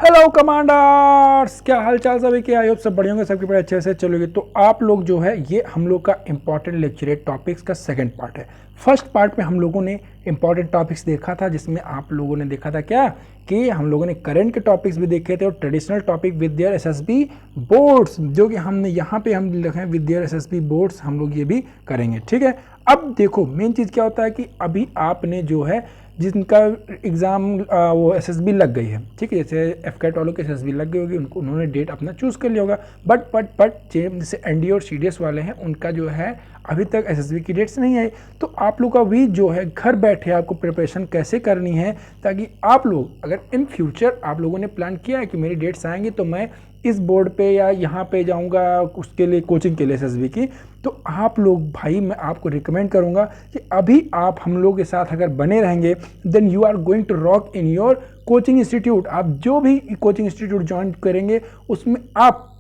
Hello commanders, क्या हाल चाल सभी के। आई होप सब बढ़िया होंगे, सबके बड़े अच्छे से चलोगे। तो आप लोग जो है ये हम लोग का इंपॉर्टेंट लेक्चर टॉपिक्स का सेकंड पार्ट है। फर्स्ट पार्ट में हम लोगों ने इंपॉर्टेंट टॉपिक्स देखा था, जिसमें आप लोगों ने देखा था क्या कि हम लोगों ने करंट के टॉपिक्स भी देखे थे और traditional topic with their SSB boards, जो कि हमने यहाँ पे हम लिखे हैं विद देयर एसएसबी बोर्ड्स, हम लोग ये भी करेंगे। ठीक है, अब देखो मेन चीज़ क्या होता है कि अभी आपने जो है जिनका एग्ज़ाम वो एसएसबी लग गई है, ठीक है, जैसे एफकेट वालों के एसएसबी लग गई होगी, उनको उन्होंने डेट अपना चूज़ कर लिया होगा। बट जैसे एनडीए और सीडीएस वाले हैं, उनका जो है अभी तक एसएसबी की डेट्स नहीं आई। तो आप लोग का भी जो है घर बैठे आपको प्रिपरेशन कैसे करनी है, ताकि आप लोग अगर इन फ्यूचर आप लोगों ने प्लान किया है कि मेरी डेट्स आएंगी तो मैं इस बोर्ड पे या यहाँ पे जाऊँगा उसके लिए कोचिंग के लिए एसएसबी की, तो आप लोग भाई मैं आपको रिकमेंड करूँगा कि अभी आप हम लोग के साथ अगर बने रहेंगे then you are going to rock in your coaching institute. आप जो भी कोचिंग इंस्टीट्यूट ज्वाइन करेंगे उसमें आप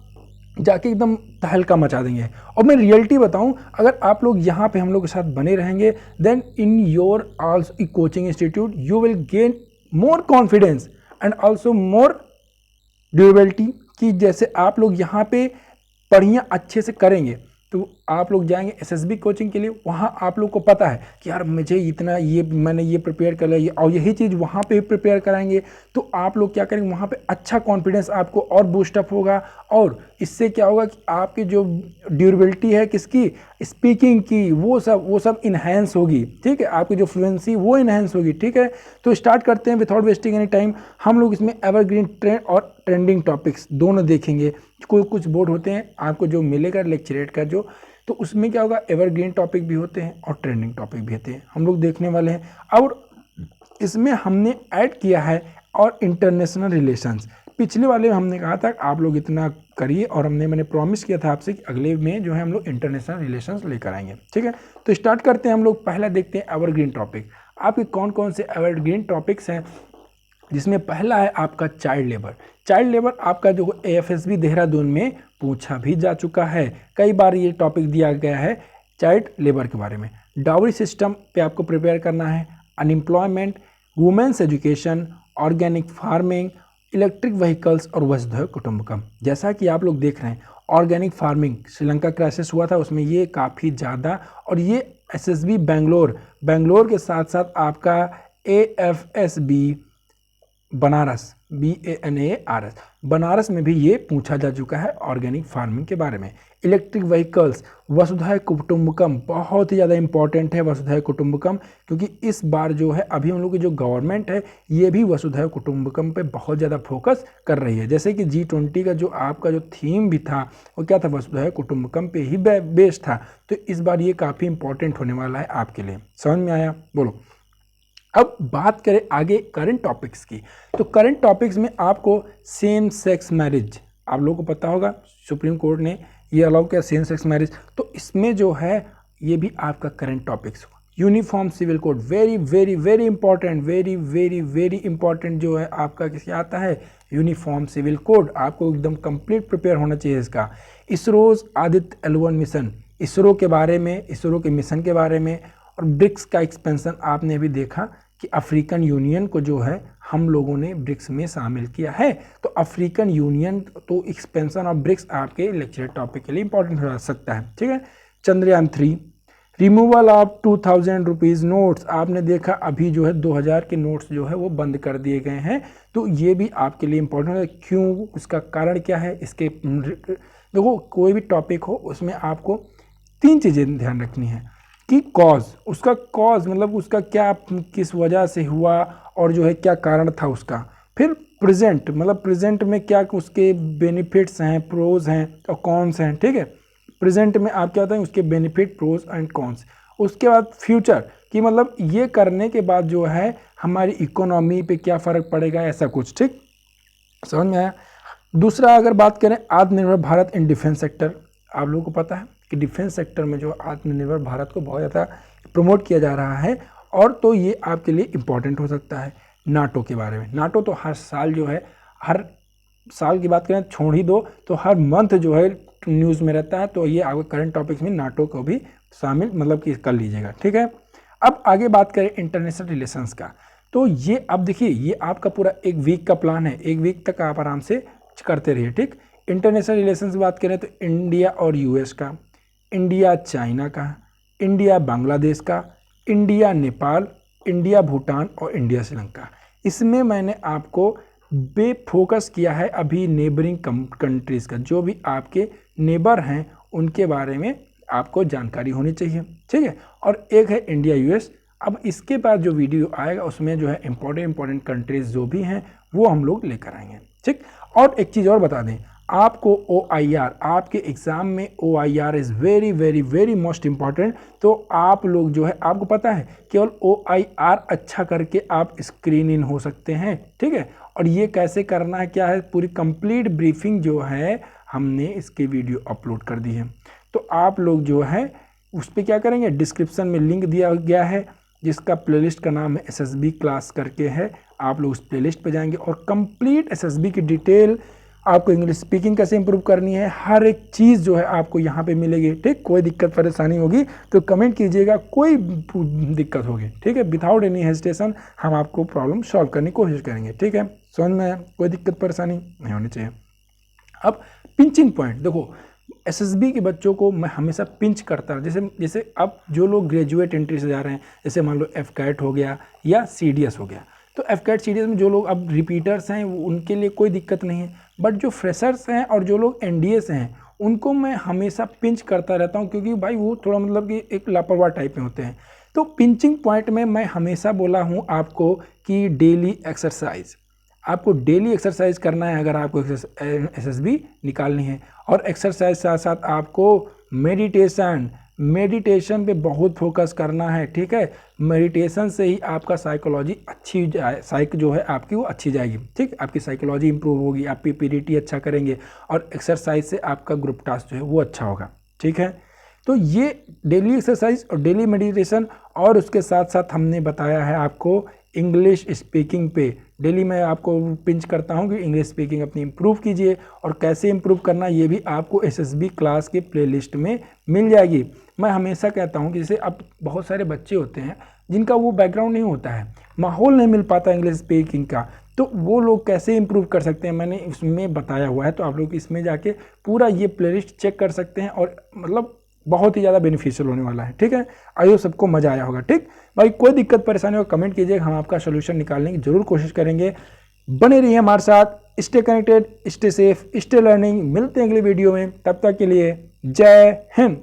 जाके एकदम तहलका मचा देंगे। और मैं रियलिटी बताऊं, अगर आप लोग यहाँ पे हम लोग के साथ बने रहेंगे then in your also coaching institute you will gain more confidence and also more durability, कि जैसे आप लोग यहाँ पे पढ़ियाँ अच्छे से करेंगे तो आप लोग जाएंगे एसएसबी कोचिंग के लिए, वहाँ आप लोग को पता है कि यार मुझे इतना ये मैंने ये प्रिपेयर कर लिया और यही चीज़ वहाँ पे प्रिपेयर कराएंगे, तो आप लोग क्या करेंगे वहाँ पे अच्छा कॉन्फिडेंस आपको और बूस्टअप होगा। और इससे क्या होगा कि आपकी जो ड्यूरेबिलिटी है किसकी, स्पीकिंग की, वो सब इन्हेंस होगी। ठीक है, आपकी जो फ्लुएंसी वो इन्हेंस होगी। ठीक है, तो स्टार्ट करते हैं विदाउट वेस्टिंग एनी टाइम। हम लोग इसमें एवरग्रीन ट्रेंड और ट्रेंडिंग टॉपिक्स दोनों देखेंगे। कोई कुछ बोर्ड होते हैं आपको जो मिलेगा लेक्चरेट का जो, तो उसमें क्या होगा एवरग्रीन टॉपिक भी होते हैं और ट्रेंडिंग टॉपिक भी होते हैं, हम लोग देखने वाले हैं। और इसमें हमने ऐड किया है और इंटरनेशनल रिलेशंस। पिछले वाले में हमने कहा था आप लोग इतना करिए और मैंने प्रॉमिस किया था आपसे कि अगले में जो है हम लोग इंटरनेशनल रिलेशंस लेकर आएंगे। ठीक है, तो स्टार्ट करते हैं हम लोग। पहला देखते हैं एवरग्रीन टॉपिक। आपके कौन कौन से एवरग्रीन टॉपिक्स हैं, जिसमें पहला है आपका चाइल्ड लेबर। चाइल्ड लेबर आपका जो एएफएसबी देहरादून में पूछा भी जा चुका है, कई बार ये टॉपिक दिया गया है चाइल्ड लेबर के बारे में। डाउरी सिस्टम पे आपको प्रिपेयर करना है, unemployment, women's education, organic farming, electric vehicles और वसुधैव कुटुंबकम। जैसा कि आप लोग देख रहे हैं ऑर्गेनिक फार्मिंग, श्रीलंका क्राइसिस हुआ था उसमें ये काफ़ी ज़्यादा, और ये एसएसबी बेंगलोर के साथ साथ आपका एएफएसबी बनारस BANARS बनारस में भी ये पूछा जा चुका है ऑर्गेनिक फार्मिंग के बारे में। इलेक्ट्रिक व्हीकल्स, वसुधैव कुटुंबकम बहुत ही ज़्यादा इंपॉर्टेंट है वसुधैव कुटुंबकम, क्योंकि इस बार जो है अभी हम लोग की जो गवर्नमेंट है ये भी वसुधैव कुटुंबकम पे बहुत ज़्यादा फोकस कर रही है। जैसे कि G20 का जो आपका जो थीम भी था वो क्या था, वसुधैव कुटुंबकम पे ही बेस्ड था। तो इस बार ये काफ़ी इंपॉर्टेंट होने वाला है आपके लिए। समझ में आया? बोलो। अब बात करें आगे करंट टॉपिक्स की, तो करंट टॉपिक्स में आपको सेम सेक्स मैरिज, आप लोगों को पता होगा सुप्रीम कोर्ट ने ये अलाउ किया सेम सेक्स मैरिज, तो इसमें जो है ये भी आपका करंट टॉपिक्स हो। Uniform civil code very very very important, very very very important जो है आपका किसी आता है यूनिफॉर्म सिविल कोड, आपको एकदम कंप्लीट प्रिपेयर होना चाहिए इसका। ISRO's Aditya L1 mission, ISRO के बारे में, इसरो के मिशन के बारे में। और ब्रिक्स का एक्सपेंशन आपने भी देखा कि अफ्रीकन यूनियन को जो है हम लोगों ने ब्रिक्स में शामिल किया है, तो अफ्रीकन यूनियन तो एक्सपेंशन ऑफ ब्रिक्स आपके लेक्चर टॉपिक के लिए इंपॉर्टेंट हो सकता है। ठीक है, Chandrayaan 3, removal of 2000 rupees notes, आपने देखा अभी जो है 2000 के नोट्स जो है वो बंद कर दिए गए हैं, तो ये भी आपके लिए इंपॉर्टेंट है। क्यों, उसका कारण क्या है, इसके देखो कोई भी टॉपिक हो उसमें आपको 3 चीज़ें ध्यान रखनी है कि कॉज, उसका कॉज मतलब उसका क्या किस वजह से हुआ और जो है क्या कारण था उसका। फिर प्रेजेंट, मतलब प्रेजेंट में क्या उसके बेनिफिट्स हैं, प्रोज हैं और कॉन्स हैं। ठीक है, प्रेजेंट में आप क्या होता है उसके बेनिफिट, प्रोज एंड कॉन्स। उसके बाद फ्यूचर कि मतलब ये करने के बाद जो है हमारी इकोनॉमी पे क्या फ़र्क पड़ेगा, ऐसा कुछ। ठीक, समझ में आया? दूसरा अगर बात करें आत्मनिर्भर भारत इन डिफेंस सेक्टर, आप लोगों को पता है कि डिफेंस सेक्टर में जो आत्मनिर्भर भारत को बहुत ज़्यादा प्रमोट किया जा रहा है, और तो ये आपके लिए इम्पॉर्टेंट हो सकता है। नाटो के बारे में, नाटो तो हर साल जो है, हर साल की बात करें छोड़ ही दो तो हर मंथ जो है न्यूज़ में रहता है, तो ये आपके करंट टॉपिक्स में नाटो को भी शामिल मतलब कि कर लीजिएगा। ठीक है, अब आगे बात करें इंटरनेशनल रिलेशंस का, तो ये अब देखिए, ये आपका पूरा एक वीक का प्लान है, एक वीक तक आप आराम से करते रहिए, ठीक। इंटरनेशनल रिलेशन की बात करें तो इंडिया और यूएस का, इंडिया चाइना का, इंडिया बांग्लादेश का, इंडिया नेपाल, इंडिया भूटान और इंडिया श्रीलंका। इसमें मैंने आपको बेफोकस किया है अभी नेबरिंग कंट्रीज़ का, जो भी आपके नेबर हैं उनके बारे में आपको जानकारी होनी चाहिए, ठीक है। और एक है इंडिया यूएस। अब इसके बाद जो वीडियो आएगा उसमें जो है इंपॉर्टेंट कंट्रीज़ जो भी हैं वो हम लोग लेकर आएंगे, ठीक। और एक चीज़ और बता दें आपको, OIR आपके एग्ज़ाम में OIR is very very very most important. तो आप लोग जो है, आपको पता है केवल OIR अच्छा करके आप स्क्रीन इन हो सकते हैं, ठीक है। और ये कैसे करना है, क्या है, पूरी कंप्लीट ब्रीफिंग जो है हमने इसके वीडियो अपलोड कर दी है। तो आप लोग जो है उस पर क्या करेंगे, डिस्क्रिप्शन में लिंक दिया गया है जिसका प्लेलिस्ट का नाम है SSB क्लास करके है। आप लोग उस प्लेलिस्ट पे जाएंगे और कंप्लीट SSB की डिटेल, आपको इंग्लिश स्पीकिंग कैसे इंप्रूव करनी है, हर एक चीज़ जो है आपको यहाँ पे मिलेगी, ठीक। कोई दिक्कत परेशानी होगी तो कमेंट कीजिएगा, कोई दिक्कत होगी, ठीक है। विदाउट एनी हेजिटेशन हम आपको प्रॉब्लम सॉल्व करने की कोशिश करेंगे, ठीक है। समझ में, कोई दिक्कत परेशानी नहीं होनी चाहिए। अब पिंचिंग पॉइंट देखो, SSB के बच्चों को मैं हमेशा पिंच करता हूँ। जैसे अब जो लोग ग्रेजुएट एंट्री से जा रहे हैं, जैसे मान लो FCAT हो गया या CDS हो गया, तो FCAT CDS में जो लोग अब रिपीटर्स हैं उनके लिए कोई दिक्कत नहीं है। बट जो फ्रेशर्स हैं और जो लोग NDA से हैं उनको मैं हमेशा पिंच करता रहता हूँ, क्योंकि भाई वो थोड़ा मतलब कि एक लापरवाह टाइप में होते हैं। तो पिंचिंग पॉइंट में मैं हमेशा बोला हूँ आपको कि डेली एक्सरसाइज, आपको डेली एक्सरसाइज करना है अगर आपको SSB निकालनी है। और एक्सरसाइज साथ साथ आपको मेडिटेशन पे बहुत फोकस करना है, ठीक है। मेडिटेशन से ही आपका साइकोलॉजी अच्छी साइक जो है आपकी वो अच्छी जाएगी, ठीक। आपकी साइकोलॉजी इंप्रूव होगी, आप PPDT अच्छा करेंगे और एक्सरसाइज से आपका ग्रुप टास्क जो है वो अच्छा होगा, ठीक है। तो ये डेली एक्सरसाइज और डेली मेडिटेशन, और उसके साथ साथ हमने बताया है आपको इंग्लिश स्पीकिंग पे डेली मैं आपको पिंच करता हूँ कि इंग्लिश स्पीकिंग अपनी इम्प्रूव कीजिए। और कैसे इम्प्रूव करना ये भी आपको SSB क्लास के प्लेलिस्ट में मिल जाएगी। मैं हमेशा कहता हूँ कि जैसे अब बहुत सारे बच्चे होते हैं जिनका वो बैकग्राउंड नहीं होता है, माहौल नहीं मिल पाता इंग्लिश स्पीकिंग का, तो वो लोग कैसे इंप्रूव कर सकते हैं मैंने इसमें बताया हुआ है। तो आप लोग इसमें जाके पूरा ये प्लेलिस्ट चेक कर सकते हैं और मतलब बहुत ही ज़्यादा बेनिफिशियल होने वाला है, ठीक है। आइए सबको मज़ा आया होगा, ठीक भाई। कोई दिक्कत परेशानी हो कमेंट कीजिएगा, हम आपका सोल्यूशन निकालने की जरूर कोशिश करेंगे। बने रहिए हमारे साथ, stay connected, stay safe, stay learning. मिलते हैं अगली वीडियो में, तब तक के लिए जय हिंद।